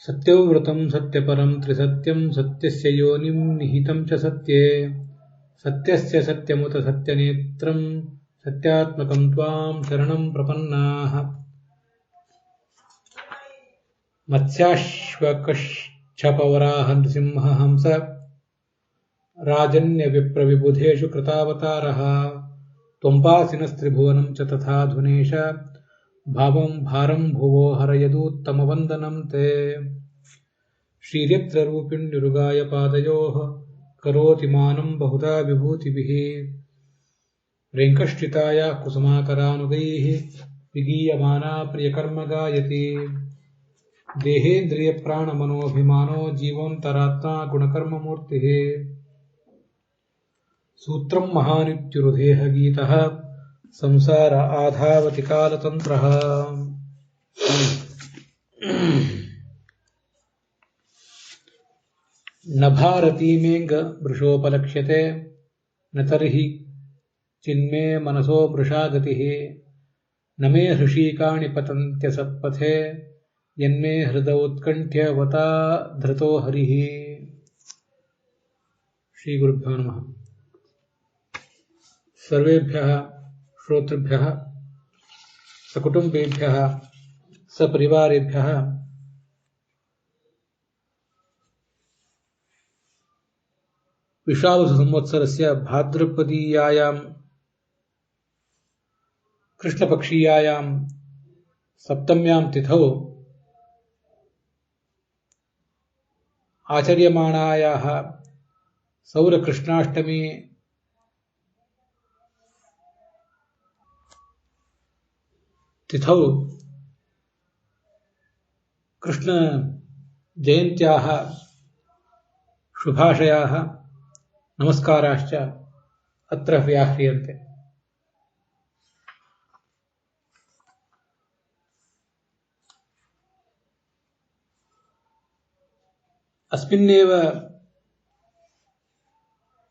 सत्यव्रतं सत्यपरं त्रिसत्यं सत्यस्य योनिं निहितं च सत्ये सत्यस्य सत्यमुत सत्यनेत्रं सत्यात्मकं त्वां शरणं प्रपन्नाः मत्स्याश्वकच्छपवराह नृसिंह हंस राजन्यविप्रविबुधेषु कृतावतारः त्वम्पासिनस्त्रिभुवनं च तथा धुनेश भावं भारं भुवो हरयदूत्तमवन्दनं ते श्रीर्यत्ररूपिण्युरुगाय पादयोः करोति मानं बहुधा विभूतिभिः रेङ्कष्टिताया कुसुमाकरानुगैः विगीयमाना प्रियकर्म गायति देहेन्द्रियप्राणमनोभिमानो जीवोऽन्तरात्मा गुणकर्ममूर्तिः सूत्रं महानित्युरुदेहगीतः संसार आधावति कालतन्त्रः न भारतीमेङ्ग वृषोपलक्ष्यते न तर्हि चिन्मे मनसो मृषा गतिः न मे हृषीकाणि पतन्त्यसत्पथे यन्मे हृदौत्कण्ठ्यवता धृतो हरिः श्रीगुरुभ्यो नमः। सर्वेभ्यः श्रोतृभ्यः सकुटुम्बेभ्यः सपरिवारेभ्यः विश्वावसुसंवत्सरस्य भाद्रपदीयायां कृष्णपक्षीयायां सप्तम्यां तिथौ आचर्यमाणायाः सौरकृष्णाष्टमी तिथौ कृष्ण जयन्त्याः शुभाशयाः नमस्काराश्च अत्र व्याह्रियन्ते। अस्मिन्नेव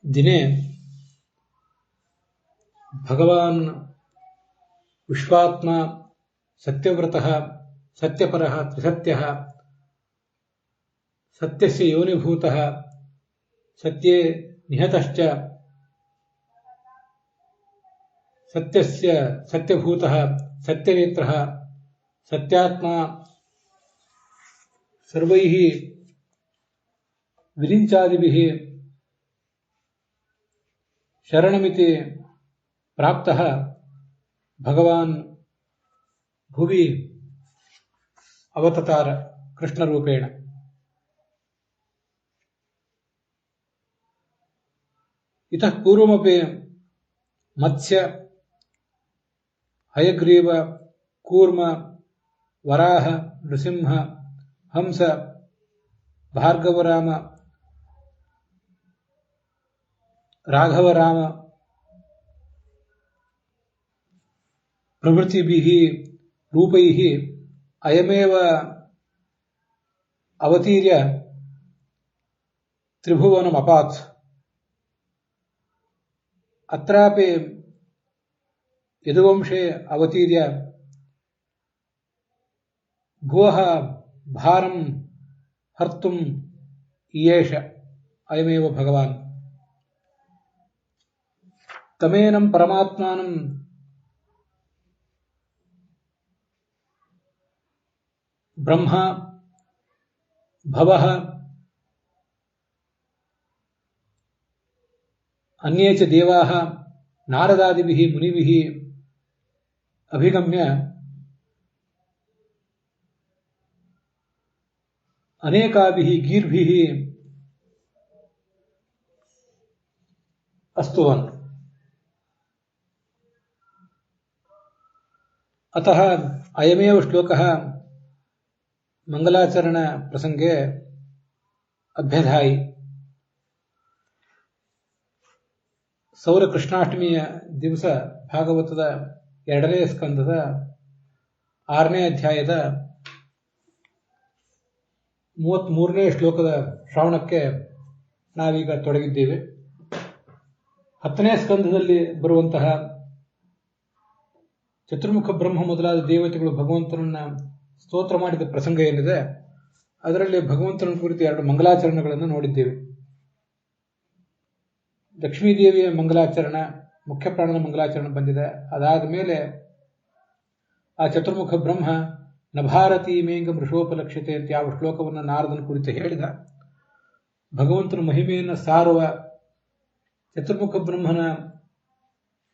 दिने भगवान् विश्वात्मा सत्यव्रतः सत्यपरः त्रिसत्यः सत्यस्य योनिभूतः सत्ये निहतश्च सत्यस्य सत्यभूतः सत्यनेत्रः सत्यात्मा सर्वैः विरिञ्चादिभिः शरणमिति प्राप्तः भगवान् भुवि अवततार कृष्णरूपेण। इतः पूर्वमपि मत्स्य हयग्रीव कूर्म वराह नृसिंह हंस भार्गवराम राघवराम प्रभृतिभिः रूपैः अयमेव अवतीर्य त्रिभुवनम् अपात्। अत्रापि यदुवंशे अवतीर्य भुवः भारं हर्तुम् इयेष अयमेव भगवान्। तमेनं परमात्मानं ब्रह्मा भवः अन्ये च देवाः नारदादिभिः मुनिभिः अभिगम्य अनेकाभिः गीर्भिः अस्तुवन्। अतः अयमेव श्लोकः मंगलाचरण प्रसंगे अभ्यधायि। ಸೌರ ಕೃಷ್ಣಾಷ್ಟಮಿಯ ದಿವಸ ಭಾಗವತದ 2ನೇ ಸ್ಕಂದದ 6ನೇ ಅಧ್ಯಾಯದ 33ನೇ ಶ್ಲೋಕದ ಶ್ರವಣಕ್ಕೆ ನಾವೀಗ ತೊಡಗಿದ್ದೇವೆ. 10ನೇ ಸ್ಕಂದದಲ್ಲಿ ಬರುವಂತಹ ಚತುರ್ಮುಖ ಬ್ರಹ್ಮ ಮೊದಲಾದ ದೇವತೆಗಳು ಭಗವಂತನನ್ನ ಸ್ತೋತ್ರ ಮಾಡಿದ ಪ್ರಸಂಗ ಏನಿದೆ ಅದರಲ್ಲಿ ಭಗವಂತನ ಕುರಿತು 2 ಮಂಗಲಾಚರಣೆಗಳನ್ನು ನೋಡಿದ್ದೇವೆ. ಲಕ್ಷ್ಮೀದೇವಿಯ ಮಂಗಲಾಚರಣೆ, ಮುಖ್ಯ ಪ್ರಾಣದ ಮಂಗಲಾಚರಣೆ ಬಂದಿದೆ. ಅದಾದ ಮೇಲೆ ಆ ಚತುರ್ಮುಖ ಬ್ರಹ್ಮ ನಭಾರತೀ ಮೇಂಗ ಮೃಷೋಪಲಕ್ಷತೆ ಅಂತ ಯಾವ ಶ್ಲೋಕವನ್ನು ನಾರದನ ಕುರಿತು ಹೇಳಿದ, ಭಗವಂತನ ಮಹಿಮೆಯನ್ನು ಸಾರುವ ಚತುರ್ಮುಖ ಬ್ರಹ್ಮನ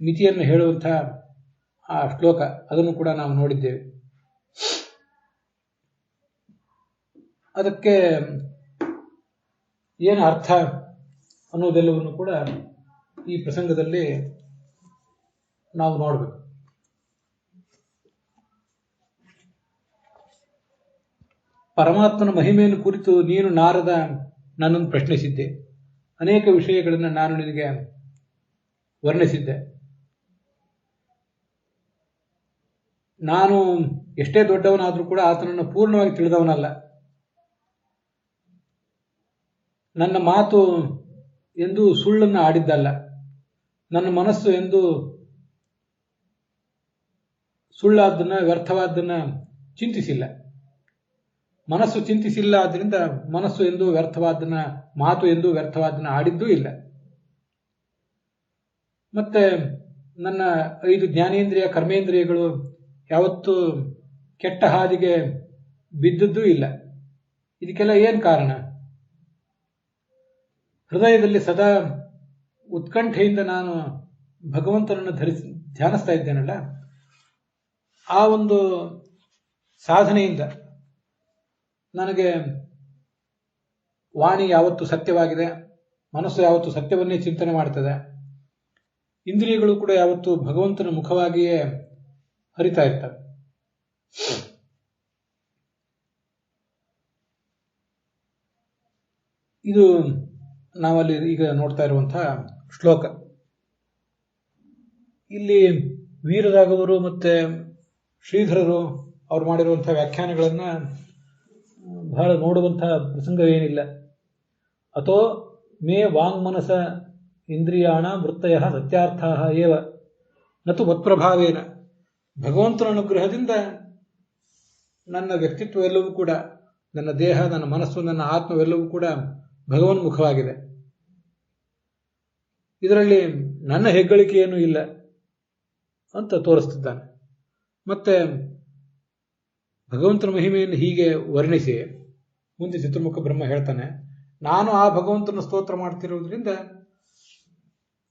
ಮಿತಿಯನ್ನು ಹೇಳುವಂಥ ಆ ಶ್ಲೋಕ, ಅದನ್ನು ಕೂಡ ನಾವು ನೋಡಿದ್ದೇವೆ. ಅದಕ್ಕೆ ಏನು ಅರ್ಥ ಅನ್ನೋದೆಲ್ಲವನ್ನು ಕೂಡ ಈ ಪ್ರಸಂಗದಲ್ಲಿ ನಾವು ನೋಡಬೇಕು. ಪರಮಾತ್ಮನ ಮಹಿಮೆಯನ್ನು ಕುರಿತು ನೀನು ನಾರದ ನನ್ನನ್ನು ಪ್ರಶ್ನಿಸಿದ್ದೆ. ಅನೇಕ ವಿಷಯಗಳನ್ನು ನಾನು ನಿನಗೆ ವರ್ಣಿಸಿದ್ದೆ. ನಾನು ಎಷ್ಟೇ ದೊಡ್ಡವನಾದರೂ ಕೂಡ ಆತನನ್ನು ಪೂರ್ಣವಾಗಿ ತಿಳಿದವನಲ್ಲ. ನನ್ನ ಮಾತು ಎಂದು ಸುಳ್ಳನ್ನು ಆಡಿದ್ದಲ್ಲ, ನನ್ನ ಮನಸ್ಸು ಎಂದು ಸುಳ್ಳಾದ್ದನ್ನ ವ್ಯರ್ಥವಾದ್ದನ್ನ ಚಿಂತಿಸಿಲ್ಲ. ಮನಸ್ಸು ಚಿಂತಿಸಿಲ್ಲ, ಆದ್ದರಿಂದ ಮನಸ್ಸು ಎಂದು ವ್ಯರ್ಥವಾದ್ದನ್ನ, ಮಾತು ಎಂದು ವ್ಯರ್ಥವಾದ್ದನ್ನ ಆಡಿದ್ದೂ ಇಲ್ಲ. ಮತ್ತೆ ನನ್ನ 5 ಜ್ಞಾನೇಂದ್ರಿಯ ಕರ್ಮೇಂದ್ರಿಯಗಳು ಯಾವತ್ತೂ ಕೆಟ್ಟ ಹಾದಿಗೆ ಬಿದ್ದದ್ದೂ ಇಲ್ಲ. ಇದಕ್ಕೆಲ್ಲ ಏನು ಕಾರಣ? ಹೃದಯದಲ್ಲಿ ಸದಾ ಉತ್ಕಂಠೆಯಿಂದ ನಾನು ಭಗವಂತನನ್ನು ಧ್ಯಾನಿಸ್ತಾ ಇದ್ದೇನಲ್ಲ, ಆ ಒಂದು ಸಾಧನೆಯಿಂದ ನನಗೆ ವಾಣಿ ಯಾವತ್ತು ಸತ್ಯವಾಗಿದೆ, ಮನಸ್ಸು ಯಾವತ್ತು ಸತ್ಯವನ್ನೇ ಚಿಂತನೆ ಮಾಡ್ತದೆ, ಇಂದ್ರಿಯಗಳು ಕೂಡ ಯಾವತ್ತು ಭಗವಂತನ ಮುಖವಾಗಿಯೇ ಹರಿತಾ ಇರ್ತವೆ. ಇದು ನಾವಲ್ಲಿ ಈಗ ನೋಡ್ತಾ ಇರುವಂತಹ ಶ್ಲೋಕ. ಇಲ್ಲಿ ವೀರರಾಘವರು ಮತ್ತೆ ಶ್ರೀಧರರು ಅವ್ರು ಮಾಡಿರುವಂತಹ ವ್ಯಾಖ್ಯಾನಗಳನ್ನ ಬಹಳ ನೋಡುವಂತಹ ಪ್ರಸಂಗವೇನಿಲ್ಲ. ಅಥೋ ಮೇ ವಾಂಗ್ಮನಸ ಇಂದ್ರಿಯಾಣ ವೃತ್ತಯ ಸತ್ಯಾರ್ಥ ಏವ ನತು ಮತ್ಪ್ರಭಾವೇನ. ಭಗವಂತನ ಅನುಗ್ರಹದಿಂದ ನನ್ನ ವ್ಯಕ್ತಿತ್ವವೆಲ್ಲವೂ ಕೂಡ, ನನ್ನ ದೇಹ, ನನ್ನ ಮನಸ್ಸು, ನನ್ನ ಆತ್ಮವೆಲ್ಲವೂ ಕೂಡ ಭಗವನ್ಮುಖವಾಗಿದೆ. ಇದರಲ್ಲಿ ನನ್ನ ಹೆಗ್ಗಳಿಕೆಯೇನೂ ಇಲ್ಲ ಅಂತ ತೋರಿಸ್ತಿದ್ದಾನೆ. ಮತ್ತೆ ಭಗವಂತನ ಮಹಿಮೆಯನ್ನು ಹೀಗೆ ವರ್ಣಿಸಿ ಮುಂದೆ ಚತುರ್ಮುಖ ಬ್ರಹ್ಮ ಹೇಳ್ತಾನೆ, ನಾನು ಆ ಭಗವಂತನ ಸ್ತೋತ್ರ ಮಾಡ್ತಿರುವುದರಿಂದ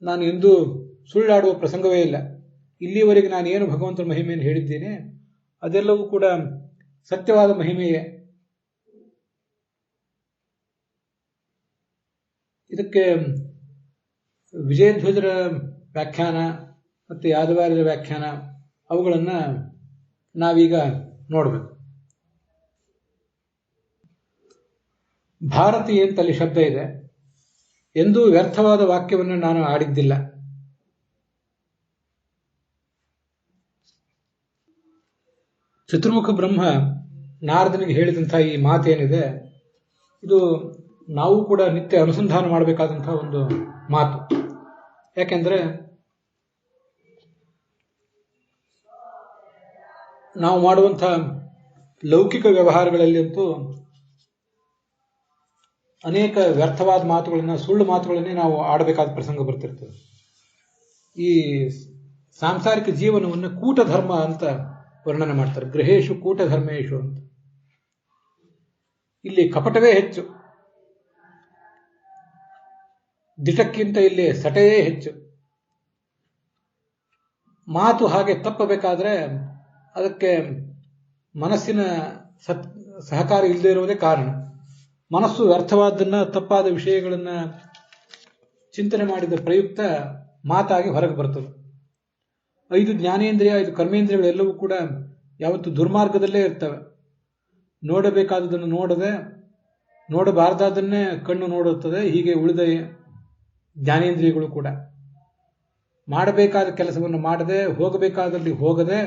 ನಾನು ಎಂದೂ ಸುಳ್ಳಾಡುವ ಪ್ರಸಂಗವೇ ಇಲ್ಲ. ಇಲ್ಲಿಯವರೆಗೆ ನಾನು ಏನು ಭಗವಂತನ ಮಹಿಮೆಯನ್ನು ಹೇಳಿದ್ದೇನೆ ಅದೆಲ್ಲವೂ ಕೂಡ ಸತ್ಯವಾದ ಮಹಿಮೆಯೇ. ಇದಕ್ಕೆ ವಿಜಯಧ್ವಜರ ವ್ಯಾಖ್ಯಾನ ಮತ್ತು ಯಾದವಾರ್ಯರ ವ್ಯಾಖ್ಯಾನ ಅವುಗಳನ್ನು ನಾವೀಗ ನೋಡಬೇಕು. ಭಾರತಿ ಅಂತಲ್ಲಿ ಶಬ್ದ ಇದೆ. ಎಂದೂ ವ್ಯರ್ಥವಾದ ವಾಕ್ಯವನ್ನು ನಾನು ಆಡಿದ್ದಿಲ್ಲ. ಚತುರ್ಮುಖ ಬ್ರಹ್ಮ ನಾರದನಿಗೆ ಹೇಳಿದಂತಹ ಈ ಮಾತೇನಿದೆ, ಇದು ನಾವು ಕೂಡ ನಿತ್ಯ ಅನುಸಂಧಾನ ಮಾಡಬೇಕಾದಂತಹ ಒಂದು ಮಾತು. ಯಾಕೆಂದ್ರೆ ನಾವು ಮಾಡುವಂತಹ ಲೌಕಿಕ ವ್ಯವಹಾರಗಳಲ್ಲಿ ಅಂತೂ ಅನೇಕ ವ್ಯರ್ಥವಾದ ಮಾತುಗಳನ್ನ, ಸುಳ್ಳು ಮಾತುಗಳನ್ನೇ ನಾವು ಆಡಬೇಕಾದ ಪ್ರಸಂಗ ಬರ್ತಿರ್ತದೆ. ಈ ಸಾಂಸಾರಿಕ ಜೀವನವನ್ನು ಕೂಟಧರ್ಮ ಅಂತ ವರ್ಣನೆ ಮಾಡ್ತಾರೆ. ಗೃಹೇಶು ಕೂಟಧರ್ಮೇಶು ಅಂತ. ಇಲ್ಲಿ ಕಪಟವೇ ಹೆಚ್ಚು, ದಿಟಕ್ಕಿಂತ ಇಲ್ಲಿ ಸಟೆಯೇ ಹೆಚ್ಚು. ಮಾತು ಹಾಗೆ ತಪ್ಪಬೇಕಾದ್ರೆ ಅದಕ್ಕೆ ಮನಸ್ಸಿನ ಸಹಕಾರ ಇಲ್ಲದೆ ಇರುವುದೇ ಕಾರಣ. ಮನಸ್ಸು ವ್ಯರ್ಥವಾದನ್ನ, ತಪ್ಪಾದ ವಿಷಯಗಳನ್ನ ಚಿಂತನೆ ಮಾಡಿದ ಪ್ರಯುಕ್ತ ಮಾತಾಗಿ ಹೊರಗೆ ಬರ್ತದೆ. 5 ಜ್ಞಾನೇಂದ್ರಿಯ, 5 ಕರ್ಮೇಂದ್ರಿಯಗಳೆಲ್ಲವೂ ಕೂಡ ಯಾವತ್ತು ದುರ್ಮಾರ್ಗದಲ್ಲೇ ಇರ್ತವೆ. ನೋಡಬೇಕಾದದನ್ನು ನೋಡದೆ, ನೋಡಬಾರದಾದನ್ನೇ ಕಣ್ಣು ನೋಡುತ್ತದೆ. ಹೀಗೆ ಉಳಿದ ಜ್ಞಾನೇಂದ್ರಿಯಗಳು ಕೂಡ ಮಾಡಬೇಕಾದ ಕೆಲಸವನ್ನು ಮಾಡದೆ, ಹೋಗಬೇಕಾದಲ್ಲಿ ಹೋಗದೆ,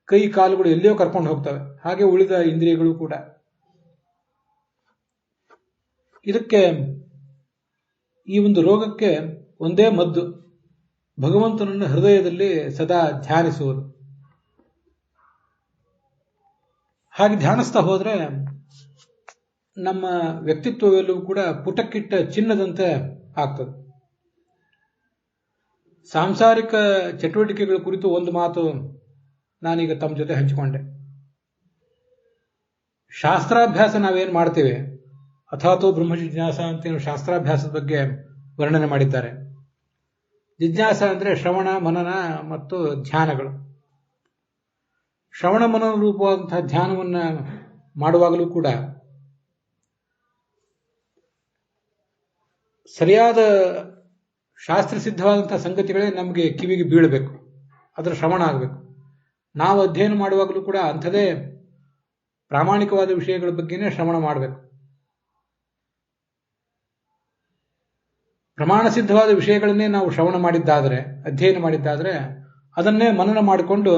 ಕೈ ಕಾಲುಗಳು ಎಲ್ಲಿಯೋ ಕರ್ಕೊಂಡು ಹೋಗ್ತವೆ. ಹಾಗೆ ಉಳಿದ ಇಂದ್ರಿಯಗಳು ಕೂಡ. ಇದಕ್ಕೆ, ಈ ಒಂದು ರೋಗಕ್ಕೆ ಒಂದೇ ಮದ್ದು, ಭಗವಂತನನ್ನು ಹೃದಯದಲ್ಲಿ ಸದಾ ಧ್ಯಾನಿಸುವುದು. ಹಾಗೆ ಧ್ಯಾನಿಸ್ತಾ ಹೋದ್ರೆ ನಮ್ಮ ವ್ಯಕ್ತಿತ್ವವೆಲ್ಲವೂ ಕೂಡ ಪುಟಕ್ಕಿಟ್ಟ ಚಿನ್ನದಂತೆ ಆಗ್ತದೆ. ಸಾಂಸಾರಿಕ ಚಟುವಟಿಕೆಗಳ ಕುರಿತು ಒಂದು ಮಾತು ನಾನೀಗ ತಮ್ಮ ಜೊತೆ ಹಂಚಿಕೊಂಡೆ. ಶಾಸ್ತ್ರಾಭ್ಯಾಸ ನಾವೇನು ಮಾಡ್ತೇವೆ, ಅಥಾತೋ ಬ್ರಹ್ಮ ಜಿಜ್ಞಾಸ ಅಂತೇನು ಶಾಸ್ತ್ರಾಭ್ಯಾಸದ ಬಗ್ಗೆ ವರ್ಣನೆ ಮಾಡಿದ್ದಾರೆ. ಜಿಜ್ಞಾಸ ಅಂದರೆ ಶ್ರವಣ, ಮನನ ಮತ್ತು ಧ್ಯಾನಗಳು. ಶ್ರವಣ ಮನನ ರೂಪವಾದಂತಹ ಧ್ಯಾನವನ್ನು ಮಾಡುವಾಗಲೂ ಕೂಡ ಸರಿಯಾದ ಶಾಸ್ತ್ರಸಿದ್ಧವಾದಂತಹ ಸಂಗತಿಗಳೇ ನಮಗೆ ಕಿವಿಗೆ ಬೀಳಬೇಕು, ಅದರ ಶ್ರವಣ ಆಗಬೇಕು. ನಾವು ಅಧ್ಯಯನ ಮಾಡುವಾಗಲೂ ಕೂಡ ಅಂಥದೇ ಪ್ರಾಮಾಣಿಕವಾದ ವಿಷಯಗಳ ಬಗ್ಗೆನೇ ಶ್ರವಣ ಮಾಡಬೇಕು. ಪ್ರಮಾಣ ಸಿದ್ಧವಾದ ವಿಷಯಗಳನ್ನೇ ನಾವು ಶ್ರವಣ ಮಾಡಿದ್ದಾದರೆ, ಅಧ್ಯಯನ ಮಾಡಿದ್ದಾದರೆ ಅದನ್ನೇ ಮನನ ಮಾಡಿಕೊಂಡು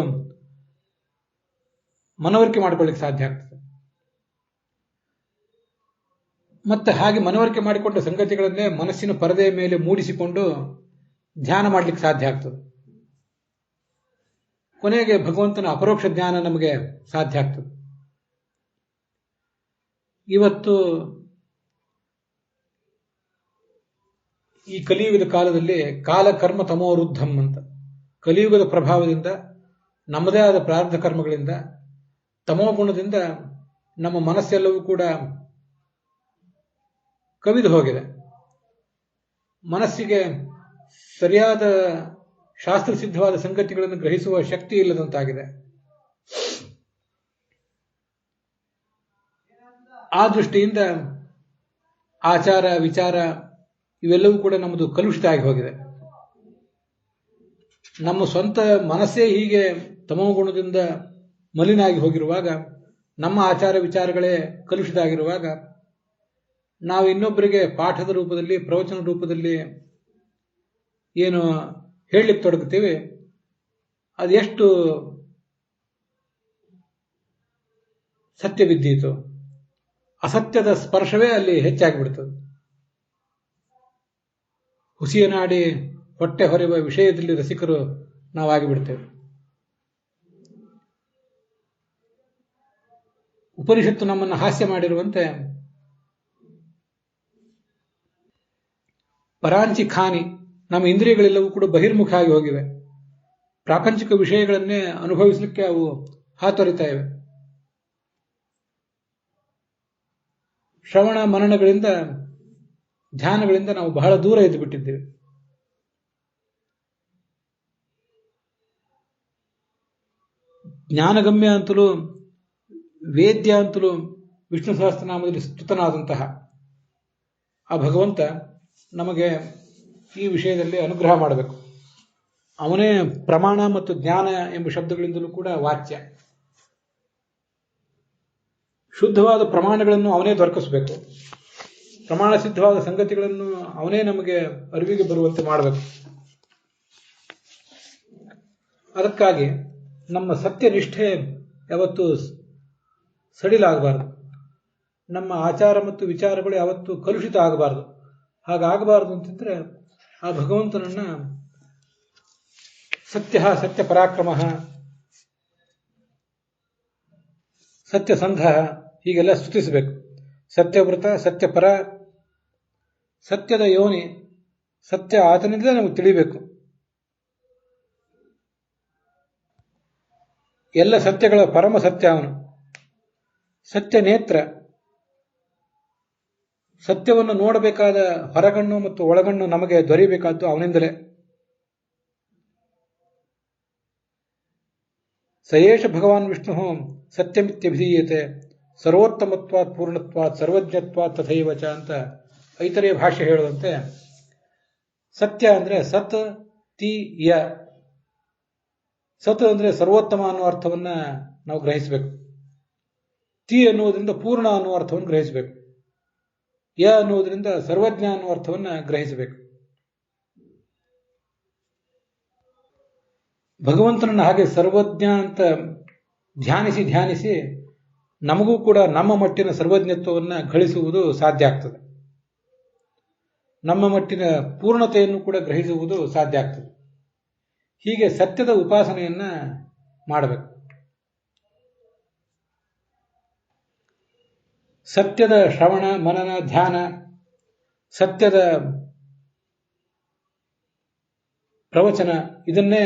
ಮನವರಿಕೆ ಮಾಡಿಕೊಳ್ಳಿಕ್ಕೆ ಸಾಧ್ಯ ಆಗ್ತದೆ. ಮತ್ತೆ ಹಾಗೆ ಮನವರಿಕೆ ಮಾಡಿಕೊಂಡ ಸಂಗತಿಗಳನ್ನೇ ಮನಸ್ಸಿನ ಪರದೆಯ ಮೇಲೆ ಮೂಡಿಸಿಕೊಂಡು ಧ್ಯಾನ ಮಾಡಲಿಕ್ಕೆ ಸಾಧ್ಯ ಆಗ್ತದೆ. ಕೊನೆಗೆ ಭಗವಂತನ ಅಪರೋಕ್ಷ ಜ್ಞಾನ ನಮಗೆ ಸಾಧ್ಯ ಆಗ್ತದೆ. ಇವತ್ತು ಈ ಕಲಿಯುಗದ ಕಾಲದಲ್ಲಿ ಕಾಲ ಕರ್ಮ ತಮೋರುದ್ಧಂ ಅಂತ, ಕಲಿಯುಗದ ಪ್ರಭಾವದಿಂದ, ನಮ್ಮದೇ ಆದ ಪ್ರಾರಬ್ಧ ಕರ್ಮಗಳಿಂದ, ತಮೋಗುಣದಿಂದ ನಮ್ಮ ಮನಸ್ಸೆಲ್ಲವೂ ಕೂಡ ಕವಿದು ಹೋಗಿದೆ. ಮನಸ್ಸಿಗೆ ಸರಿಯಾದ ಶಾಸ್ತ್ರಸಿದ್ಧವಾದ ಸಂಗತಿಗಳನ್ನು ಗ್ರಹಿಸುವ ಶಕ್ತಿ ಇಲ್ಲದಂತಾಗಿದೆ. ಆ ದೃಷ್ಟಿಯಿಂದ ಆಚಾರ, ವಿಚಾರ ಇವೆಲ್ಲವೂ ಕೂಡ ನಮ್ಮದು ಕಲುಷಿತ ಆಗಿ ಹೋಗಿದೆ. ನಮ್ಮ ಸ್ವಂತ ಮನಸ್ಸೇ ಹೀಗೆ ತಮೋಗುಣದಿಂದ ಮಲಿನ ಆಗಿ ಹೋಗಿರುವಾಗ, ನಮ್ಮ ಆಚಾರ ವಿಚಾರಗಳೇ ಕಲುಷಿತ ಆಗಿರುವಾಗ, ನಾವು ಇನ್ನೊಬ್ಬರಿಗೆ ಪಾಠದ ರೂಪದಲ್ಲಿ, ಪ್ರವಚನ ರೂಪದಲ್ಲಿ ಏನು ಹೇಳಲಿಕ್ಕೆ ತೊಡಗುತ್ತೇವೆ, ಅದೆಷ್ಟು ಸತ್ಯವಿದ್ದೀತು, ಅಸತ್ಯದ ಸ್ಪರ್ಶವೇ ಅಲ್ಲಿ ಹೆಚ್ಚಾಗಿಬಿಡ್ತದೆ. ಹುಸಿಯನಾಡಿ ಹೊಟ್ಟೆ ಹೊರೆಯುವ ವಿಷಯದಲ್ಲಿ ರಸಿಕರು ನಾವಾಗಿಬಿಡ್ತೇವೆ. ಉಪನಿಷತ್ತು ನಮ್ಮನ್ನು ಹಾಸ್ಯ ಮಾಡಿರುವಂತೆ ಪರಾಂಚಿ ಖಾನಿ, ನಮ್ಮ ಇಂದ್ರಿಯಗಳೆಲ್ಲವೂ ಕೂಡ ಬಹಿರ್ಮುಖ ಆಗಿ ಹೋಗಿವೆ. ಪ್ರಾಪಂಚಿಕ ವಿಷಯಗಳನ್ನೇ ಅನುಭವಿಸಲಿಕ್ಕೆ ಅವು ಹಾತೊರಿತಾ ಇವೆ. ಶ್ರವಣ ಮನನಗಳಿಂದ, ಧ್ಯಾನಗಳಿಂದ ನಾವು ಬಹಳ ದೂರ ಎದ್ದು ಬಿಟ್ಟಿದ್ದೇವೆ. ಜ್ಞಾನಗಮ್ಯ ಅಂತಲೂ ವೇದ್ಯ ಅಂತಲೂ ವಿಷ್ಣು ಸಹಸ್ರನಾಮದಲ್ಲಿ ಸ್ತುತನಾದಂತಹ ಆ ಭಗವಂತ ನಮಗೆ ಈ ವಿಷಯದಲ್ಲಿ ಅನುಗ್ರಹ ಮಾಡಬೇಕು. ಅವನೇ ಪ್ರಮಾಣ ಮತ್ತು ಜ್ಞಾನ ಎಂಬ ಶಬ್ದಗಳಿಂದಲೂ ಕೂಡ ವಾಚ್ಯ. ಶುದ್ಧವಾದ ಪ್ರಮಾಣಗಳನ್ನು ಅವನೇ ದೊರಕಿಸಬೇಕು. ಪ್ರಮಾಣ ಸಿದ್ಧವಾದ ಸಂಗತಿಗಳನ್ನು ಅವನೇ ನಮಗೆ ಅರಿವಿಗೆ ಬರುವಂತೆ ಮಾಡಬೇಕು. ಅದಕ್ಕಾಗಿ ನಮ್ಮ ಸತ್ಯನಿಷ್ಠೆ ಯಾವತ್ತೂ ಸಡಿಲಾಗಬಾರದು. ನಮ್ಮ ಆಚಾರ ಮತ್ತು ವಿಚಾರಗಳು ಯಾವತ್ತೂ ಕಲುಷಿತ ಆಗಬಾರದು. ಹಾಗಾಗಬಾರದು ಅಂತಂದ್ರೆ ಆ ಭಗವಂತನನ್ನ ಸತ್ಯ, ಸತ್ಯ ಪರಾಕ್ರಮ, ಸತ್ಯಸಂಧ ಹೀಗೆಲ್ಲ ಸ್ತುತಿಸಬೇಕು. ಸತ್ಯವೃತ, ಸತ್ಯಪರ, ಸತ್ಯದ ಯೋನಿ, ಸತ್ಯ ಆತನಿಂದಲೇ ನಮಗೆ ತಿಳಿಬೇಕು. ಎಲ್ಲ ಸತ್ಯಗಳ ಪರಮ ಸತ್ಯ ಅವನು. ಸತ್ಯ ನೇತ್ರ, ಸತ್ಯವನ್ನು ನೋಡಬೇಕಾದ ಹೊರಗಣ್ಣು ಮತ್ತು ಒಳಗಣ್ಣು ನಮಗೆ ದೊರೆಯಬೇಕಾದ್ದು ಅವನಿಂದಲೇ. ಸಯೇಷ ಭಗವಾನ್ ವಿಷ್ಣು ಸತ್ಯಮಿತ್ಯಭಿಧೀಯತೆ ಸರ್ವೋತ್ತಮತ್ವಾತ್ ಪೂರ್ಣತ್ವಾತ್ ಸರ್ವಜ್ಞತ್ವಾತ್ ತಥೈವಚ ಅಂತ ಐತರೇಯ ಭಾಷೆ ಹೇಳುವಂತೆ, ಸತ್ಯ ಅಂದ್ರೆ ಸತ್ ತಿ ಯ. ಸತ್ ಅಂದ್ರೆ ಸರ್ವೋತ್ತಮ ಅನ್ನುವ ಅರ್ಥವನ್ನ ನಾವು ಗ್ರಹಿಸಬೇಕು. ತಿ ಅನ್ನುವುದರಿಂದ ಪೂರ್ಣ ಅನ್ನುವ ಅರ್ಥವನ್ನು ಗ್ರಹಿಸಬೇಕು. ಯ ಅನ್ನುವುದರಿಂದ ಸರ್ವಜ್ಞ ಅನ್ನುವ ಅರ್ಥವನ್ನ ಗ್ರಹಿಸಬೇಕು. ಭಗವಂತನನ್ನು ಹಾಗೆ ಸರ್ವಜ್ಞ ಅಂತ ಧ್ಯಾನಿಸಿ ಧ್ಯಾನಿಸಿ ನಮಗೂ ಕೂಡ ನಮ್ಮ ಮಟ್ಟಿನ ಸರ್ವಜ್ಞತ್ವವನ್ನು ಗಳಿಸುವುದು ಸಾಧ್ಯ ಆಗ್ತದೆ. ನಮ್ಮ ಮಟ್ಟಿನ ಪೂರ್ಣತೆಯನ್ನು ಕೂಡ ಗ್ರಹಿಸುವುದು ಸಾಧ್ಯ ಆಗ್ತದೆ. ಹೀಗೆ ಸತ್ಯದ ಉಪಾಸನೆಯನ್ನ ಮಾಡಬೇಕು. ಸತ್ಯದ ಶ್ರವಣ ಮನನ ಧ್ಯಾನ, ಸತ್ಯದ ಪ್ರವಚನ, ಇದನ್ನೇ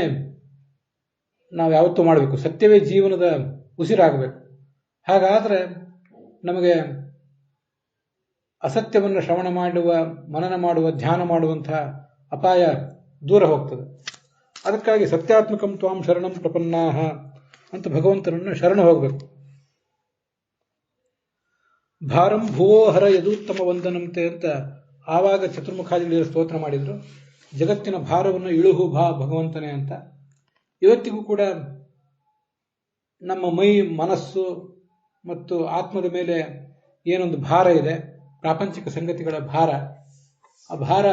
ನಾವು ಯಾವತ್ತೂ ಮಾಡಬೇಕು. ಸತ್ಯವೇ ಜೀವನದ ಉಸಿರಾಗಬೇಕು. ಹಾಗಾದರೆ ನಮಗೆ ಅಸತ್ಯವನ್ನು ಶ್ರವಣ ಮಾಡುವ, ಮನನ ಮಾಡುವ, ಧ್ಯಾನ ಮಾಡುವಂತಹ ಅಪಾಯ ದೂರ ಹೋಗ್ತದೆ. ಅದಕ್ಕಾಗಿ ಸತ್ಯಾತ್ಮಕಂ ತ್ವಾಂ ಶರಣಂ ಪ್ರಪನ್ನಾಹ ಅಂತ ಭಗವಂತನನ್ನು ಶರಣ ಹೋಗಬೇಕು. ಭಾರಂ ಭುವೋಹರ ಯದೂತ್ತಮ ವಂದನಂತೆ ಅಂತ ಆವಾಗ ಚತುರ್ಮುಖಾದಿಗಳು ಸ್ತೋತ್ರ ಮಾಡಿದರು. ಜಗತ್ತಿನ ಭಾರವನ್ನು ಇಳುಹು ಭಾ ಭಗವಂತನೇ ಅಂತ. ಇವತ್ತಿಗೂ ಕೂಡ ನಮ್ಮ ಮೈ, ಮನಸ್ಸು ಮತ್ತು ಆತ್ಮದ ಮೇಲೆ ಏನೊಂದು ಭಾರ ಇದೆ, ಪ್ರಾಪಂಚಿಕ ಸಂಗತಿಗಳ ಭಾರ, ಆ ಭಾರ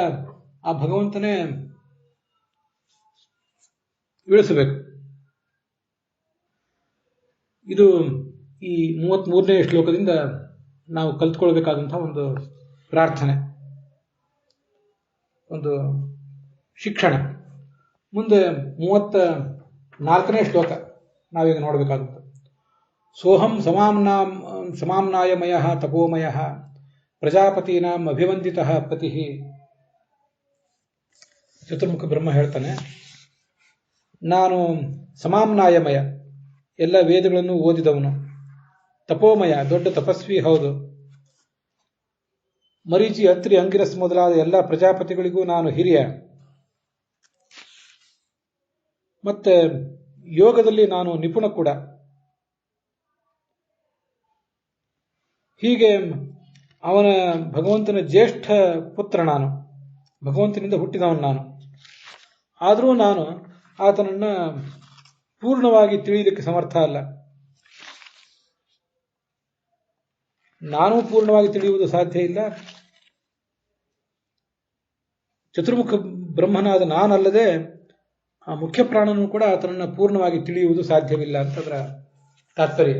ಆ ಭಗವಂತನೇ ಇಳಿಸಬೇಕು. ಇದು ಈ 33ನೇ ಶ್ಲೋಕದಿಂದ ನಾವು ಕಲ್ತ್ಕೊಳ್ಬೇಕಾದಂತಹ ಒಂದು ಪ್ರಾರ್ಥನೆ, ಒಂದು ಶಿಕ್ಷಣ. ಮುಂದೆ 34ನೇ ಶ್ಲೋಕ ನಾವೀಗ ನೋಡಬೇಕಾದಂಥ. ಸೋಹಂ ಸಮಾಮ್ನಾಯಮಯ ತಪೋಮಯ ಪ್ರಜಾಪತೀನಾಂ ಅಭಿವಂದಿತ ಪತಿ. ಚತುರ್ಮುಖ ಬ್ರಹ್ಮ ಹೇಳ್ತಾನೆ, ನಾನು ಸಮಾಮ್ನಾಯಮಯ, ಎಲ್ಲ ವೇದಗಳನ್ನು ಓದಿದವನು, ತಪೋಮಯ, ದೊಡ್ಡ ತಪಸ್ವಿ ಹೌದು, ಮರೀಚಿ, ಅತ್ರಿ, ಅಂಗಿರಸ್ ಮೊದಲಾದ ಎಲ್ಲ ಪ್ರಜಾಪತಿಗಳಿಗೂ ನಾನು ಹಿರಿಯ, ಮತ್ತೆ ಯೋಗದಲ್ಲಿ ನಾನು ನಿಪುಣ ಕೂಡ. ಹೀಗೆ ಅವನ ಭಗವಂತನ ಜ್ಯೇಷ್ಠ ಪುತ್ರ ನಾನು, ಭಗವಂತನಿಂದ ಹುಟ್ಟಿದವನು ನಾನು. ಆದರೂ ನಾನು ಆತನನ್ನ ಪೂರ್ಣವಾಗಿ ತಿಳಿಯಲಿಕ್ಕೆ ಸಮರ್ಥ ಅಲ್ಲ. ನಾನೂ ಪೂರ್ಣವಾಗಿ ತಿಳಿಯುವುದು ಸಾಧ್ಯ ಇಲ್ಲ. ಚತುರ್ಮುಖ ಬ್ರಹ್ಮನಾದ ನಾನಲ್ಲದೆ ಆ ಮುಖ್ಯ ಪ್ರಾಣನೂ ಕೂಡ ಆತನನ್ನು ಪೂರ್ಣವಾಗಿ ತಿಳಿಯುವುದು ಸಾಧ್ಯವಿಲ್ಲ ಅಂತದರ ತಾತ್ಪರ್ಯ.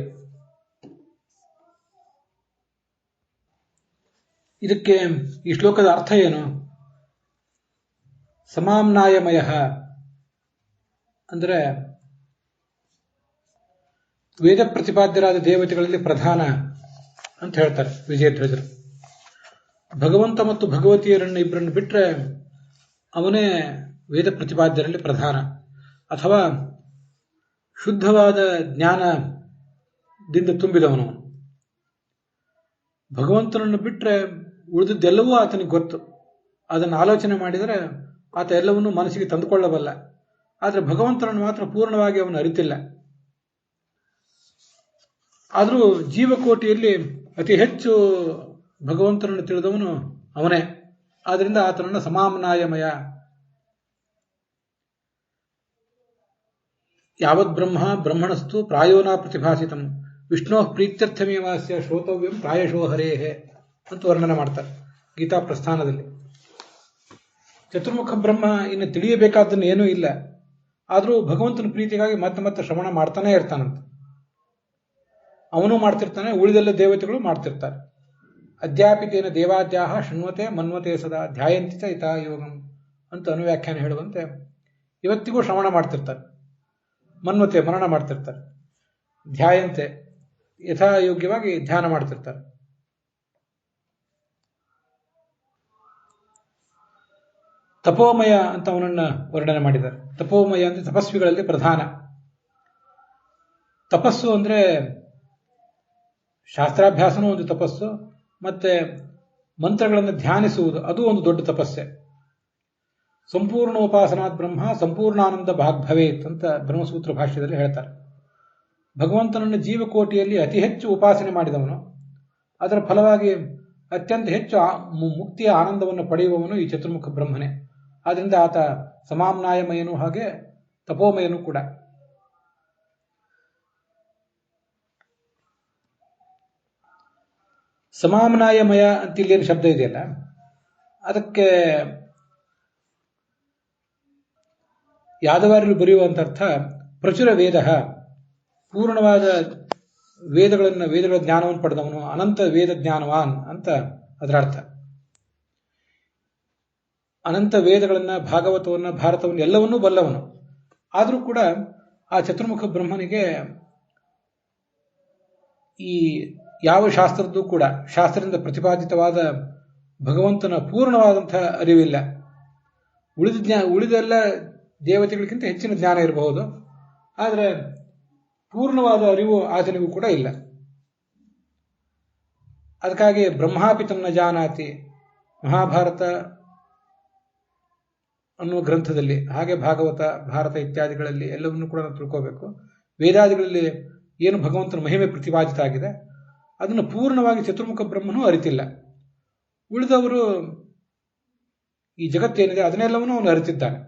ಇದಕ್ಕೆ ಈ ಶ್ಲೋಕದ ಅರ್ಥ ಏನು? ಸಮಾಮ್ನಾಯಮಯ ಅಂದರೆ ವೇದ ಪ್ರತಿಪಾದ್ಯರಾದ ದೇವತೆಗಳಲ್ಲಿ ಪ್ರಧಾನ ಅಂತ ಹೇಳ್ತಾರೆ ವಿಜಯಧ್ವಜರು. ಭಗವಂತ ಮತ್ತು ಭಗವತಿಯರನ್ನು ಇಬ್ಬರನ್ನು ಬಿಟ್ಟರೆ ಅವನೇ ವೇದ ಪ್ರತಿಪಾದ್ಯರಲ್ಲಿ ಪ್ರಧಾನ, ಅಥವಾ ಶುದ್ಧವಾದ ಜ್ಞಾನದಿಂದ ತುಂಬಿದವನು. ಭಗವಂತನನ್ನು ಬಿಟ್ಟರೆ ಉಳಿದದ್ದೆಲ್ಲವೂ ಆತನಿಗೆ ಗೊತ್ತು. ಅದನ್ನು ಆಲೋಚನೆ ಮಾಡಿದರೆ ಆತ ಎಲ್ಲವನ್ನೂ ಮನಸ್ಸಿಗೆ ತಂದುಕೊಳ್ಳಬಲ್ಲ. ಆದರೆ ಭಗವಂತನನ್ನು ಮಾತ್ರ ಪೂರ್ಣವಾಗಿ ಅವನು ಅರಿತಿಲ್ಲ. ಆದರೂ ಜೀವಕೋಟಿಯಲ್ಲಿ ಅತಿ ಹೆಚ್ಚು ಭಗವಂತನನ್ನು ತಿಳಿದವನು ಅವನೇ. ಆದ್ದರಿಂದ ಆತನನ್ನು ಸಮಾಮ್ನಾಯಮಯ. ಯಾವತ್ ಬ್ರಹ್ಮಣಸ್ತು ಪ್ರಾಯೋನಾ ಪ್ರತಿಭಾಸಿತಂ ವಿಷ್ಣೋ ಪ್ರೀತ್ಯರ್ಥಮೇವಾಸ್ಯ ಶ್ರೋತವ್ಯಂ ಪ್ರಾಯಶೋ ಹರೇಹೇ ಅಂತ ವರ್ಣನೆ ಮಾಡ್ತಾರೆ ಗೀತಾ ಪ್ರಸ್ಥಾನದಲ್ಲಿ. ಚತುರ್ಮುಖ ಬ್ರಹ್ಮ ಇನ್ನು ತಿಳಿಯಬೇಕಾದ್ದನ್ನು ಏನೂ ಇಲ್ಲ. ಆದರೂ ಭಗವಂತನ ಪ್ರೀತಿಗಾಗಿ ಮತ್ತೆ ಮತ್ತೆ ಶ್ರವಣ ಮಾಡ್ತಾನೆ ಇರ್ತಾನಂತ. ಅವನು ಮಾಡ್ತಿರ್ತಾನೆ, ಉಳಿದೆಲ್ಲ ದೇವತೆಗಳು ಮಾಡ್ತಿರ್ತಾರೆ. ಅಧ್ಯಾಪಿತೇನ ದೇವಾದ್ಯಾಹ ಶೃಣ್ವತೆ ಮನ್ವತೆ ಸದಾ ಧ್ಯಾಯಂತಿ ಚ ಇತಾ ಯೋಗಂ ಅಂತ ಅನುವ್ಯಾಖ್ಯಾನ ಹೇಳುವಂತೆ ಇವತ್ತಿಗೂ ಶ್ರವಣ ಮಾಡ್ತಿರ್ತಾರೆ, ಮನ್ವತೆ ಮರಣ ಮಾಡ್ತಿರ್ತಾರೆ, ಧ್ಯಾಯಂತೆ ಯಥಾಯೋಗ್ಯವಾಗಿ ಧ್ಯಾನ ಮಾಡ್ತಿರ್ತಾರೆ. ತಪೋಮಯ ಅಂತ ಅವನನ್ನ ವರ್ಣನೆ ಮಾಡಿದ್ದಾರೆ. ತಪೋಮಯ ಅಂದ್ರೆ ತಪಸ್ವಿಗಳಲ್ಲಿ ಪ್ರಧಾನ. ತಪಸ್ಸು ಅಂದ್ರೆ ಶಾಸ್ತ್ರಾಭ್ಯಾಸನೂ ಒಂದು ತಪಸ್ಸು, ಮತ್ತೆ ಮಂತ್ರಗಳನ್ನು ಧ್ಯಾನಿಸುವುದು ಅದು ಒಂದು ದೊಡ್ಡ ತಪಸ್ಸೆ. ಸಂಪೂರ್ಣ ಉಪಾಸನಾತ್ ಬ್ರಹ್ಮ ಸಂಪೂರ್ಣಾನಂದ ಭಾಗ್ ಭವೇತ್ ಅಂತ ಬ್ರಹ್ಮಸೂತ್ರ ಭಾಷ್ಯದಲ್ಲಿ ಹೇಳ್ತಾರೆ. ಭಗವಂತನನ್ನು ಜೀವಕೋಟಿಯಲ್ಲಿ ಅತಿ ಹೆಚ್ಚು ಉಪಾಸನೆ ಮಾಡಿದವನು, ಅದರ ಫಲವಾಗಿ ಅತ್ಯಂತ ಹೆಚ್ಚು ಮುಕ್ತಿಯ ಆನಂದವನ್ನು ಪಡೆಯುವವನು ಈ ಚತುರ್ಮುಖ ಬ್ರಹ್ಮನೇ. ಆದ್ದರಿಂದ ಆತ ಸಮಾಮ್ನಾಯಮಯನೂ ಹಾಗೆ ತಪೋಮಯನೂ ಕೂಡ. ಸಮಾಮ್ನಾಯಮಯ ಅಂತ ಇಲ್ಲೇನು ಶಬ್ದ ಇದೆಯಲ್ಲ, ಅದಕ್ಕೆ ಯಾದವಾರ್ಯರು ಬರೆಯುವಂತ ಅರ್ಥ ಪ್ರಚುರ ವೇದ, ಪೂರ್ಣವಾದ ವೇದಗಳ ಜ್ಞಾನವನ್ನು ಪಡೆದವನು, ಅನಂತ ವೇದ ಜ್ಞಾನವಾನ್ ಅಂತ ಅದರ ಅರ್ಥ. ಅನಂತ ವೇದಗಳನ್ನ, ಭಾಗವತವನ್ನ, ಭಾರತವನ್ನು ಎಲ್ಲವನ್ನೂ ಬಲ್ಲವನು. ಆದರೂ ಕೂಡ ಆ ಚತುರ್ಮುಖ ಬ್ರಹ್ಮನಿಗೆ ಈ ಯಾವ ಶಾಸ್ತ್ರದ್ದು ಕೂಡ ಶಾಸ್ತ್ರದಿಂದ ಪ್ರತಿಪಾದಿತವಾದ ಭಗವಂತನ ಪೂರ್ಣವಾದಂತಹ ಅರಿವಿಲ್ಲ. ಉಳಿದೆಲ್ಲ ದೇವತೆಗಳಿಗಿಂತ ಹೆಚ್ಚಿನ ಜ್ಞಾನ ಇರಬಹುದು, ಆದರೆ ಪೂರ್ಣವಾದ ಅರಿವು ಆತನಿಗೂ ಕೂಡ ಇಲ್ಲ. ಅದಕ್ಕಾಗಿ ಬ್ರಹ್ಮಾಪಿತನ್ನ ಜಾನಾತಿ ಮಹಾಭಾರತ ಅನ್ನುವ ಗ್ರಂಥದಲ್ಲಿ, ಹಾಗೆ ಭಾಗವತ, ಭಾರತ ಇತ್ಯಾದಿಗಳಲ್ಲಿ ಎಲ್ಲವನ್ನೂ ಕೂಡ ನಾವು ತಿಳ್ಕೋಬೇಕು. ವೇದಾದಿಗಳಲ್ಲಿ ಏನು ಭಗವಂತನ ಮಹಿಮೆ ಪ್ರತಿಪಾದಿತ ಆಗಿದೆ ಅದನ್ನು ಪೂರ್ಣವಾಗಿ ಚತುರ್ಮುಖ ಬ್ರಹ್ಮನೂ ಅರಿತಿಲ್ಲ. ಉಳಿದವರು ಈ ಜಗತ್ತೇನಿದೆ ಅದನ್ನೆಲ್ಲವನ್ನೂ ಅವನು ಅರಿತಿದ್ದಾನೆ.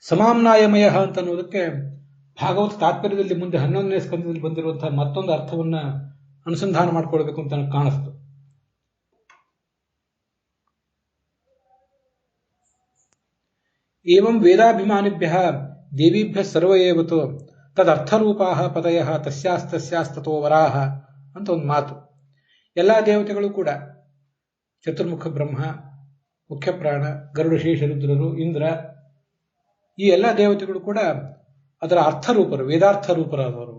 ಸಮಾಮ್ನಾಯಮಯ ಅಂತ ಅನ್ನೋದಕ್ಕೆ ಭಾಗವತ ತಾತ್ಪರ್ಯದಲ್ಲಿ ಮುಂದೆ 11ನೇ ಸ್ಕಂದದಲ್ಲಿ ಬಂದಿರುವಂತಹ ಮತ್ತೊಂದು ಅರ್ಥವನ್ನ ಅನುಸಂಧಾನ ಮಾಡಿಕೊಳ್ಬೇಕು ಅಂತ ನನಗೆ ಕಾಣಿಸ್ತು. ಏವಂ ವೇದಾಭಿಮಾನಿಭ್ಯ ದೇವೀಭ್ಯ ಸರ್ವ ಏವತು ತದರ್ಥರೂಪಾ ಪದಯ ತಸ್ಯಾಸ್ತಸ್ಯಾಸ್ತೋ ವರಾಹ ಅಂತ ಒಂದು ಮಾತು. ಎಲ್ಲ ದೇವತೆಗಳು ಕೂಡ ಚತುರ್ಮುಖ ಬ್ರಹ್ಮ, ಮುಖ್ಯ ಪ್ರಾಣ, ಗರುಡ, ಶೇಷ, ರುದ್ರರು, ಇಂದ್ರ, ಈ ಎಲ್ಲ ದೇವತೆಗಳು ಕೂಡ ಅದರ ಅರ್ಥರೂಪರು, ವೇದಾರ್ಥ ರೂಪರಾದವರು.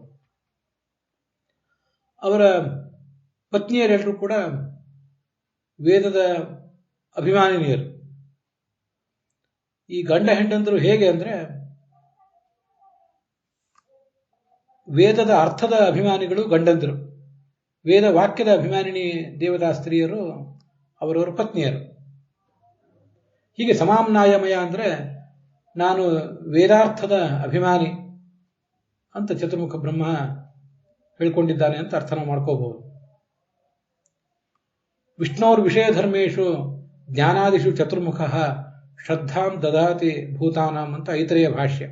ಅವರ ಪತ್ನಿಯರೆಲ್ಲರೂ ಕೂಡ ವೇದದ ಅಭಿಮಾನಿನಿಯರು. ಈ ಗಂಡ ಹೆಂಡಂದರು ಹೇಗೆ ಅಂದ್ರೆ ವೇದದ ಅರ್ಥದ ಅಭಿಮಾನಿಗಳು ಗಂಡಂದರು, ವೇದ ವಾಕ್ಯದ ಅಭಿಮಾನಿನಿ ದೇವತಾ ಸ್ತ್ರೀಯರು ಅವರವರ ಪತ್ನಿಯರು. ಹೀಗೆ ಸಮಾಮ್ನಾಯಮಯ ಅಂದ್ರೆ ನಾನು ವೇದಾರ್ಥದ ಅಭಿಮಾನಿ ಅಂತ ಚತುರ್ಮುಖ ಬ್ರಹ್ಮ ಹೇಳ್ಕೊಂಡಿದ್ದಾನೆ ಅಂತ ಅರ್ಥ ನಾವು ಮಾಡ್ಕೋಬಹುದು. ವಿಷ್ಣೋರ್ ವಿಷಯ ಧರ್ಮೇಶು ಜ್ಞಾನಾದಿಷು ಚತುರ್ಮುಖ ಶ್ರದ್ಧಾಂ ದದಾತಿ ಭೂತಾನಾಂ ಅಂತ ಐತರೆಯ ಭಾಷ್ಯ.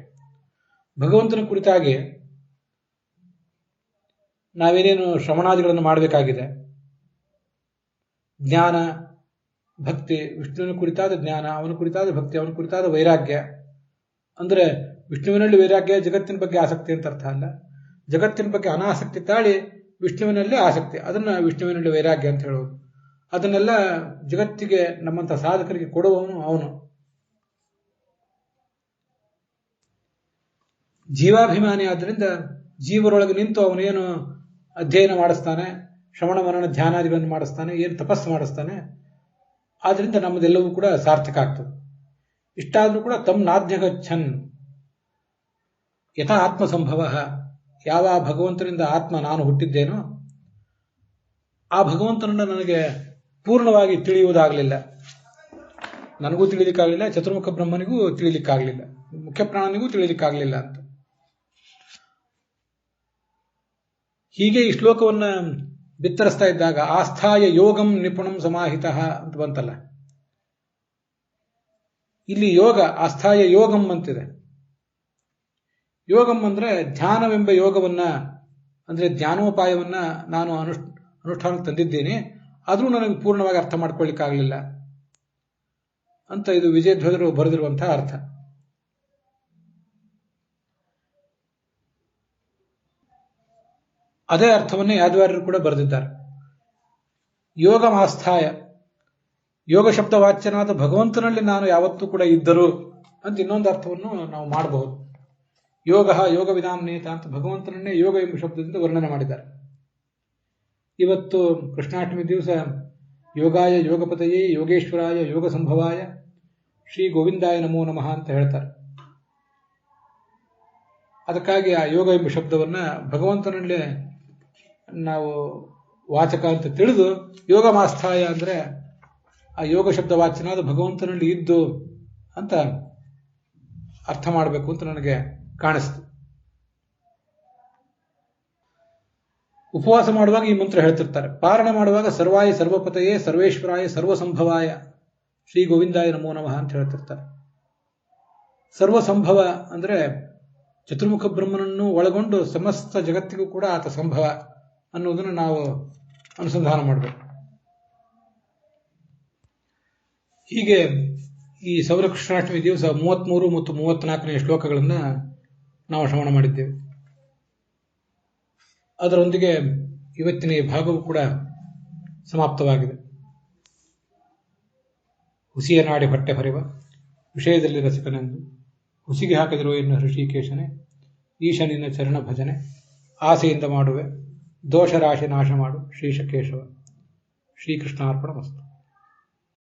ಭಗವಂತನ ಕುರಿತಾಗಿ ನಾವೇನೇನು ಶ್ರವಣಾದಿಗಳನ್ನು ಮಾಡಬೇಕಾಗಿದೆ, ಜ್ಞಾನ, ಭಕ್ತಿ, ವಿಷ್ಣುವಿನ ಕುರಿತಾದ ಜ್ಞಾನ, ಅವನ ಕುರಿತಾದ ಭಕ್ತಿ, ಅವನ ಕುರಿತಾದ ವೈರಾಗ್ಯ. ಅಂದ್ರೆ ವಿಷ್ಣುವಿನಲ್ಲಿ ವೈರಾಗ್ಯ ಜಗತ್ತಿನ ಬಗ್ಗೆ ಆಸಕ್ತಿ ಅಂತ ಅರ್ಥ ಅಲ್ಲ. ಜಗತ್ತಿನ ಬಗ್ಗೆ ಅನಾಸಕ್ತಿ ತಾಳಿ ವಿಷ್ಣುವಿನಲ್ಲೇ ಆಸಕ್ತಿ, ಅದನ್ನ ವಿಷ್ಣುವಿನಲ್ಲಿ ವೈರಾಗ್ಯ ಅಂತ ಹೇಳೋದು. ಅದನ್ನೆಲ್ಲ ಜಗತ್ತಿಗೆ ನಮ್ಮಂತ ಸಾಧಕರಿಗೆ ಕೊಡುವವನು ಅವನು. ಜೀವಾಭಿಮಾನಿ ಆದ್ದರಿಂದ ಜೀವರೊಳಗೆ ನಿಂತು ಅವನೇನು ಅಧ್ಯಯನ ಮಾಡಿಸ್ತಾನೆ, ಶ್ರವಣ ಮರಣ ಧ್ಯಾನಾದಿಗಳನ್ನು ಮಾಡಿಸ್ತಾನೆ, ಏನು ತಪಸ್ಸು ಮಾಡಿಸ್ತಾನೆ, ಆದ್ರಿಂದ ನಮ್ಮದೆಲ್ಲವೂ ಕೂಡ ಸಾರ್ಥಕ ಆಗ್ತದೆ. ಇಷ್ಟಾದ್ರೂ ಕೂಡ ತಮ್ಮ ನಾದ್ಯಗಚ್ಚನ್ ಯಥಾ ಆತ್ಮ ಸಂಭವ, ಯಾವ ಭಗವಂತನಿಂದ ಆತ್ಮ ನಾನು ಹುಟ್ಟಿದ್ದೇನೋ ಆ ಭಗವಂತನನ್ನು ನನಗೆ ಪೂರ್ಣವಾಗಿ ತಿಳಿಯುವುದಾಗಲಿಲ್ಲ. ನನಗೂ ತಿಳಿಲಿಕ್ಕಾಗಲಿಲ್ಲ, ಚತುರ್ಮುಖ ಬ್ರಹ್ಮನಿಗೂ ತಿಳಿಲಿಕ್ಕಾಗಲಿಲ್ಲ, ಮುಖ್ಯ ಪ್ರಾಣನಿಗೂ ತಿಳಿಲಿಕ್ಕಾಗಲಿಲ್ಲ ಅಂತ. ಹೀಗೆ ಈ ಶ್ಲೋಕವನ್ನ ಬಿತ್ತರಿಸ್ತಾ ಇದ್ದಾಗ ಆಸ್ಥಾಯ ಯೋಗಂ ನಿಪುಣಂ ಸಮಾಹಿತ ಅಂತ ಬಂತಲ್ಲ, ಇಲ್ಲಿ ಯೋಗ ಆಸ್ಥಾಯ ಯೋಗಂ ಅಂತಿದೆ. ಯೋಗಂ ಅಂದ್ರೆ ಧ್ಯಾನವೆಂಬ ಯೋಗವನ್ನ, ಅಂದ್ರೆ ಧ್ಯಾನೋಪಾಯವನ್ನ ನಾನು ಅನುಷ್ಠಾನಕ್ಕೆ ತಂದಿದ್ದೇನೆ, ಆದರೂ ನನಗೆ ಪೂರ್ಣವಾಗಿ ಅರ್ಥ ಮಾಡ್ಕೊಳ್ಳಿಕ್ಕಾಗಲಿಲ್ಲ ಅಂತ ಇದು ವಿಜಯಧ್ವಜರು ಬರೆದಿರುವಂತಹ ಅರ್ಥ. ಅದೇ ಅರ್ಥವನ್ನೇ ಯಾದವಾರ್ಯರು ಕೂಡ ಬರೆದಿದ್ದಾರೆ. ಯೋಗ ಮಾಸ್ಥಾಯ, ಯೋಗ ಶಬ್ದ ವಾಚ್ಯನಾದ ಭಗವಂತನಲ್ಲಿ ನಾನು ಯಾವತ್ತೂ ಕೂಡ ಇದ್ದರು ಅಂತ ಇನ್ನೊಂದು ಅರ್ಥವನ್ನು ನಾವು ಮಾಡಬಹುದು. ಯೋಗ ಯೋಗ ವಿಧಾನೇತ ಅಂತ ಭಗವಂತನನ್ನೇ ಯೋಗ ಎಂಬ ಶಬ್ದದಿಂದ ವರ್ಣನೆ ಮಾಡಿದ್ದಾರೆ. ಇವತ್ತು ಕೃಷ್ಣಾಷ್ಟಮಿ ದಿವಸ ಯೋಗಾಯ ಯೋಗಪತಯೇ ಯೋಗೇಶ್ವರಾಯ ಯೋಗ ಸಂಭವಾಯ ಶ್ರೀ ಗೋವಿಂದಾಯ ನಮೋ ನಮಃ ಅಂತ ಹೇಳ್ತಾರೆ. ಅದಕ್ಕಾಗಿ ಆ ಯೋಗ ಎಂಬ ಶಬ್ದವನ್ನ ಭಗವಂತನಲ್ಲೇ ನಾವು ವಾಚಕ ಅಂತ ತಿಳಿದು ಯೋಗ ಮಾಸ್ಥಾಯ ಅಂದ್ರೆ ಆ ಯೋಗ ಶಬ್ದ ವಾಚ್ಯನಾದ ಭಗವಂತನಲ್ಲಿ ಇದ್ದು ಅಂತ ಅರ್ಥ ಮಾಡಬೇಕು ಅಂತ ನನಗೆ ಕಾಣಿಸ್ತು. ಉಪವಾಸ ಮಾಡುವಾಗ ಈ ಮಂತ್ರ ಹೇಳ್ತಿರ್ತಾರೆ. ಪಾರಣೆ ಮಾಡುವಾಗ ಸರ್ವಾಯ ಸರ್ವಪತಯೇ ಸರ್ವೇಶ್ವರಾಯ ಸರ್ವಸಂಭವಾಯ ಶ್ರೀ ಗೋವಿಂದಾಯ ನಮೋ ನಮಃ ಅಂತ ಹೇಳ್ತಿರ್ತಾರೆ. ಸರ್ವಸಂಭವ ಅಂದ್ರೆ ಚತುರ್ಮುಖ ಬ್ರಹ್ಮನನ್ನು ಒಳಗೊಂಡು ಸಮಸ್ತ ಜಗತ್ತಿಗೂ ಕೂಡ ಆತ ಸಂಭವ ಅನ್ನೋದನ್ನು ನಾವು ಅನುಸಂಧಾನ ಮಾಡಬೇಕು. ಹೀಗೆ ಈ ಸೌರಕೃಷ್ಣಾಷ್ಟಮಿ ದಿವಸ 33 ಮತ್ತು 34ನೇ ಶ್ಲೋಕಗಳನ್ನು ನಾವು ಶ್ರವಣ ಮಾಡಿದ್ದೇವೆ. ಅದರೊಂದಿಗೆ ಇವತ್ತಿನ ಈ ಭಾಗವು ಕೂಡ ಸಮಾಪ್ತವಾಗಿದೆ. ಹುಸಿಯ ನಾಡಿ ಹೊಟ್ಟೆ ಹೊರೆವ ವಿಷಯದಲ್ಲಿ ರಸಿಕನೆಂದು ಹುಸಿಗೆ ಹಾಕಿದಿರೋ ಎನ್ನ ಹೃಷಿಕೇಶನೇ ಈಶ ನಿನ್ನ ಚರಣ ಭಜನೆ ಆಸೆಯಿಂದ ಮಾಡುವೆ. ದೋಷರಾಶಿ ನಾಶ ಮಾಡು ಶ್ರೀಶಕೇಶವ. ಶ್ರೀಕೃಷ್ಣಾರ್ಪಣ ವಸ್ತು.